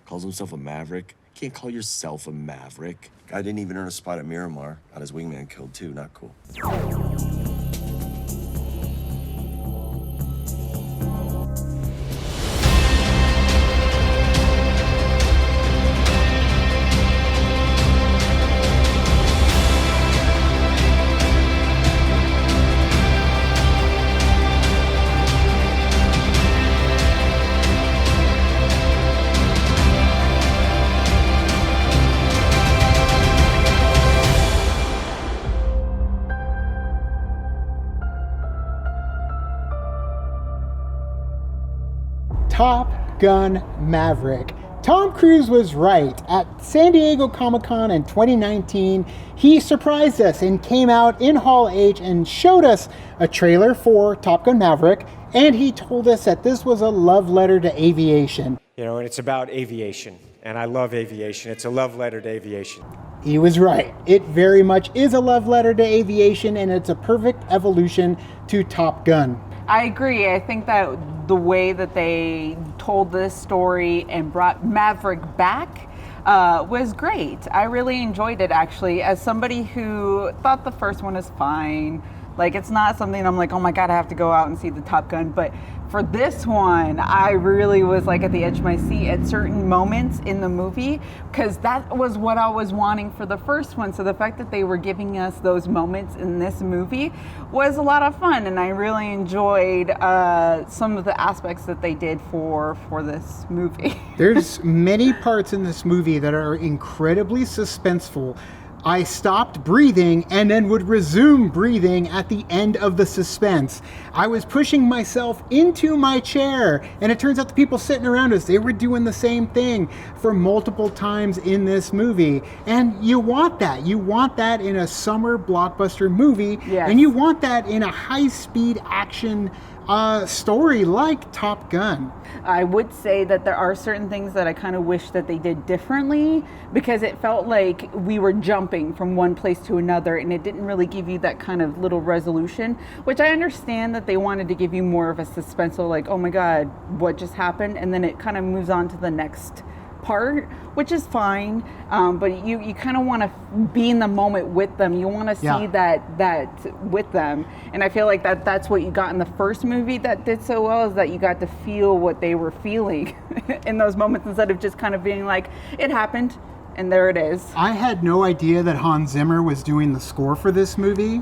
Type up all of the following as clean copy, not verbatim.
Calls himself a Maverick. Can't call yourself a Maverick. Guy didn't even earn a spot at Miramar. Got his wingman killed too, not cool. Top Gun Maverick. Tom Cruise was right. At San Diego Comic-Con in 2019, he surprised us and came out in Hall H and showed us a trailer for Top Gun Maverick, and he told us that this was a love letter to aviation. You know, and it's about aviation, and I love aviation. It's a love letter to aviation. He was right. It very much is a love letter to aviation, and it's a perfect evolution to Top Gun. I agree. I think that the way that they told this story and brought Maverick back was great. I really enjoyed it, actually. As somebody who thought the first one is fine, like it's not something I'm like, oh my God, I have to go out and see the Top Gun. But for this one, I really was like at the edge of my seat at certain moments in the movie, because that was what I was wanting for the first one. So the fact that they were giving us those moments in this movie was a lot of fun, and I really enjoyed some of the aspects that they did for this movie. There's many parts in this movie that are incredibly suspenseful. I stopped breathing and then would resume breathing at the end of the suspense. I was pushing myself into my chair, and it turns out the people sitting around us, they were doing the same thing for multiple times in this movie. And you want that. You want that in a summer blockbuster movie, yes. And you want that in a high-speed action story like Top Gun. I would say that there are certain things that I kind of wish that they did differently, because it felt like we were jumping from one place to another, and it didn't really give you that kind of little resolution, which I understand that they wanted to give you more of a suspenseful, like, oh my God, what just happened? And then it kind of moves on to the next part, which is fine, but you kind of want to be in the moment with them. You want to see that with them, and I feel like that's what you got in the first movie that did so well, is that you got to feel what they were feeling in those moments, instead of just kind of being like, it happened and there it is. I had no idea that Hans Zimmer was doing the score for this movie,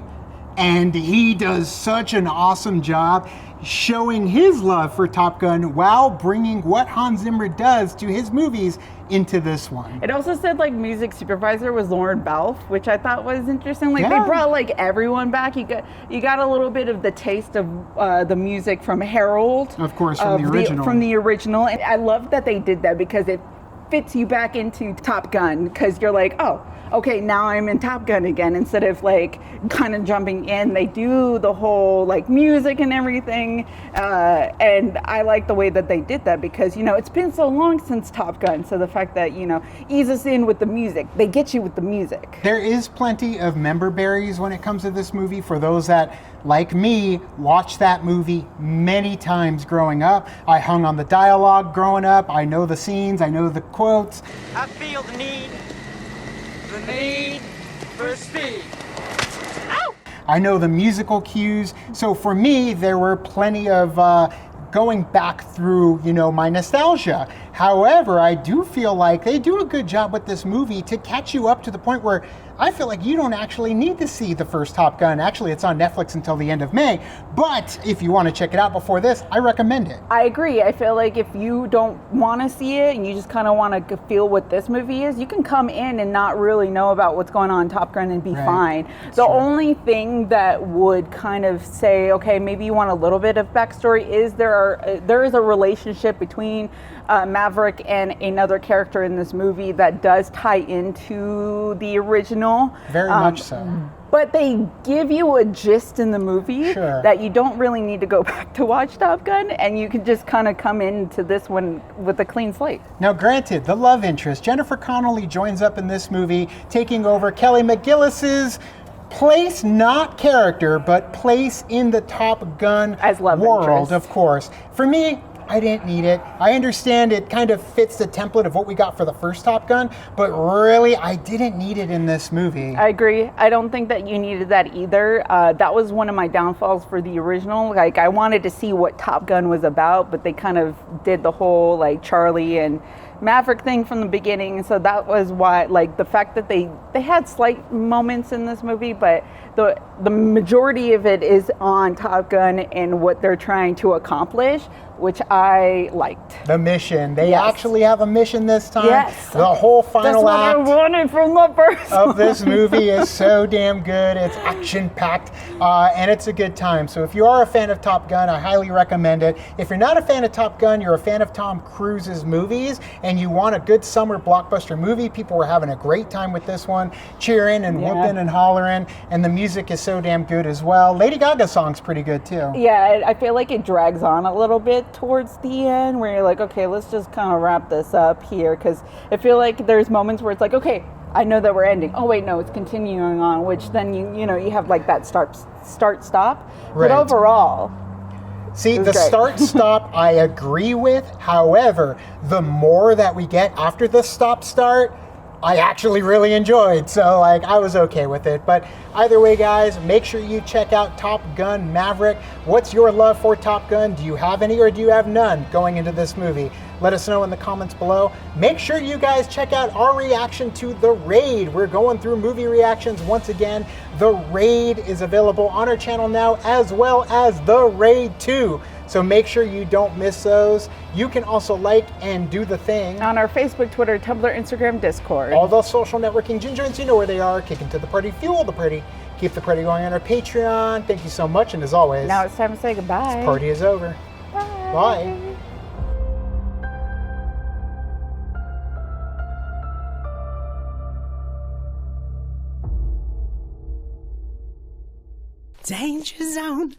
and he does such an awesome job showing his love for Top Gun while bringing what Hans Zimmer does to his movies into this one. It also said like music supervisor was Lauren Balfe, which I thought was interesting. Like they brought like everyone back. You got a little bit of the taste of the music from Harold, of course, from the original. And I love that they did that, because it fits you back into Top Gun, because you're like, oh, okay, now I'm in Top Gun again, instead of like kind of jumping in. They do the whole like music and everything, and I like the way that they did that, because, you know, it's been so long since Top Gun, so the fact that, you know, ease us in with the music, they get you with the music. There is plenty of member berries when it comes to this movie for those that, like me, watched that movie many times growing up. I hung on the dialogue growing up. I know the scenes, I know the quotes. I feel the need for speed. Ow! I know the musical cues. So for me, there were plenty of going back through, you know, my nostalgia. However, I do feel like they do a good job with this movie to catch you up to the point where I feel like you don't actually need to see the first Top Gun. Actually, it's on Netflix until the end of May. But if you want to check it out before this, I recommend it. I agree. I feel like if you don't want to see it and you just kind of want to feel what this movie is, you can come in and not really know about what's going on in Top Gun and be fine. The only thing that would kind of say, okay, maybe you want a little bit of backstory, is there is a relationship between Maverick and another character in this movie that does tie into the original. Very much so. But they give you a gist in the movie that you don't really need to go back to watch Top Gun, and you can just kind of come into this one with a clean slate. Now, granted, the love interest, Jennifer Connelly, joins up in this movie, taking over Kelly McGillis's place, not character, but place in the Top Gun as love world, interest. of course. For me, I didn't need it. I understand it kind of fits the template of what we got for the first Top Gun, but really, I didn't need it in this movie. I agree. I don't think that you needed that either. That was one of my downfalls for the original. Like, I wanted to see what Top Gun was about, but they kind of did the whole, like, Charlie and Maverick thing from the beginning. So that was why, like, the fact that they had slight moments in this movie, but the majority of it is on Top Gun and what they're trying to accomplish, which I liked. The mission. They Yes. actually have a mission this time. Yes. The whole final That's what I act wanted from the first of this movie is so damn good. It's action-packed, and it's a good time. So if you are a fan of Top Gun, I highly recommend it. If you're not a fan of Top Gun, you're a fan of Tom Cruise's movies, and you want a good summer blockbuster movie, people were having a great time with this one, cheering and Yeah. whooping and hollering, and the music is so damn good as well. Lady Gaga's song's pretty good too. Yeah, I feel like it drags on a little bit towards the end where you're like, okay, let's just kind of wrap this up here, because I feel like there's moments where it's like, okay, I know that we're ending. Oh wait, no, it's continuing on, which then you know you have like that start stop. Right. But overall, See, was the great. start stop I agree with. However, the more that we get after the start, I actually really enjoyed. So like I was okay with it. But either way, guys, make sure you check out Top Gun Maverick. What's your love for Top Gun? Do you have any or do you have none going into this movie? Let us know in the comments below. Make sure you guys check out our reaction to The Raid. We're going through movie reactions once again. The Raid is available on our channel now, as well as The Raid 2. So make sure you don't miss those. You can also like and do the thing on our Facebook, Twitter, Tumblr, Instagram, Discord. all those social networking gingerins, you know where they are. Kick into the party, fuel the party, keep the party going on our Patreon. Thank you so much, and as always, Now it's time to say goodbye. party is over. Bye. Bye. Danger Zone.